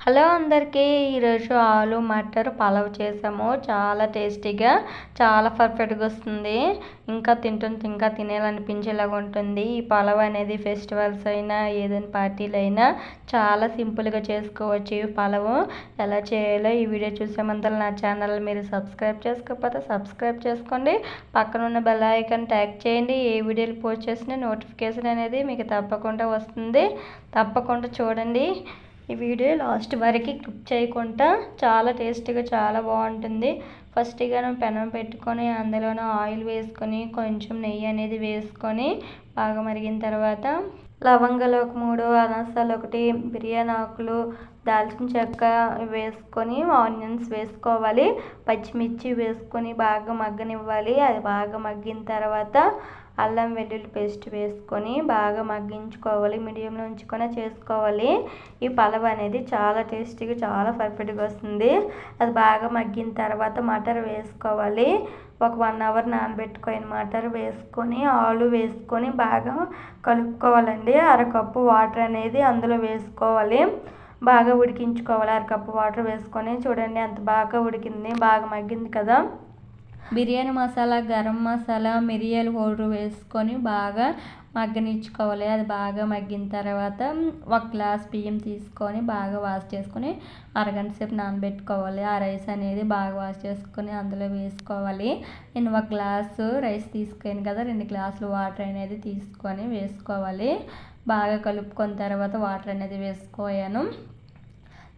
Hello అందరికీ ఈరోజు ఆలు మటర్ పలావ్ చేసాము. చాలా టేస్టీగా చాలా పర్ఫెక్ట్గా వస్తుంది. ఇంకా తింటుంటే ఇంకా తినేయాలనిపించేలాగా ఉంటుంది. ఈ పలావ్ అనేది ఫెస్టివల్స్ అయినా ఏదైనా పార్టీలు అయినా చాలా సింపుల్గా చేసుకోవచ్చు. ఈ పలావ్ ఎలా చేయాలో ఈ వీడియో చూసే ముందర నా ఛానల్ మీరు సబ్స్క్రైబ్ చేసుకోకపోతే సబ్స్క్రైబ్ చేసుకోండి. పక్కన ఉన్న బెల్ ఐకాన్ ట్యాగ్ చేయండి. ఏ వీడియోలు పోస్ట్ చేసిన నోటిఫికేషన్ అనేది మీకు తప్పకుండా వస్తుంది. తప్పకుండా చూడండి. ఈ వీడియో లాస్ట్ వరకు క్లిక్ చేయకుండా చాలా టేస్టీగా చాలా బాగుంటుంది. ఫస్ట్గా పెనం పెట్టుకొని అందులోనే ఆయిల్ వేసుకొని కొంచెం నెయ్యి అనేది వేసుకొని బాగా మరిగిన తర్వాత లవంగాలు ఒక 3, అనాసాలు 1, బిర్యానీ ఆకులు, దాల్చిన చెక్క వేసుకొని ఆనియన్స్ వేసుకోవాలి. పచ్చిమిర్చి వేసుకొని బాగా మగ్గనివ్వాలి. అది బాగా మగ్గిన తర్వాత అల్లం వెల్లుల్లి పేస్ట్ వేసుకొని బాగా మగ్గించుకోవాలి. మీడియంలో ఉంచుకొని చేసుకోవాలి. ఈ పలావ్ అనేది చాలా టేస్టీగా చాలా పర్ఫెక్ట్గా వస్తుంది. అది బాగా మగ్గిన తర్వాత మటర్ వేసుకోవాలి. ఒక 1 అవర్ నానబెట్టుకొని మటర్ వేసుకొని ఆలు వేసుకొని బాగా కలుపుకోవాలండి. అరకప్పు వాటర్ అనేది అందులో వేసుకోవాలి. బాగా ఉడికించుకోవాలి. అరకప్పు వాటర్ వేసుకొని చూడండి ఎంత బాగా ఉడికింది, బాగా మగ్గింది కదా. బిర్యానీ మసాలా, గరం మసాలా, మిరియాల పౌడర్ వేసుకొని బాగా మగ్గనిచ్చుకోవాలి. అది బాగా మగ్గిన తర్వాత 1 గ్లాస్ బియ్యం తీసుకొని బాగా వాష్ చేసుకొని అరగంట సేపు నానబెట్టుకోవాలి. ఆ రైస్ అనేది బాగా వాష్ చేసుకొని అందులో వేసుకోవాలి. నేను 1 గ్లాసు రైస్ తీసుకొని కదా 2 గ్లాసులు వాటర్ అనేది తీసుకొని వేసుకోవాలి. బాగా కలుపుకొని తర్వాత వాటర్ అనేది వేసుకోయాను.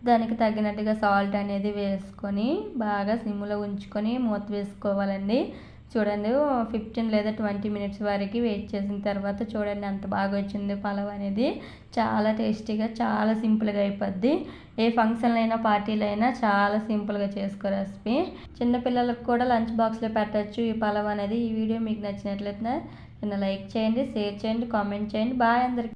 దానికి తగినట్టుగా సాల్ట్ అనేది వేసుకొని బాగా సిమ్లో ఉంచుకొని మూత వేసుకోవాలండి. చూడండి 15 లేదా 20 మినిట్స్ వరకు వెయిట్ చేసిన తర్వాత చూడండి ఎంత బాగా వచ్చింది పలావ్ అనేది. చాలా టేస్టీగా చాలా సింపుల్గా అయిపోద్ది. ఏ ఫంక్షన్ అయినా పార్టీలు అయినా చాలా సింపుల్గా చేసుకో రెసిపీ. చిన్నపిల్లలకు కూడా లంచ్ బాక్స్లో పెట్టచ్చు ఈ పలావ్ అనేది. ఈ వీడియో మీకు నచ్చినట్లయితే లైక్ చేయండి, షేర్ చేయండి, కామెంట్ చేయండి. బాయ్ అందరికీ.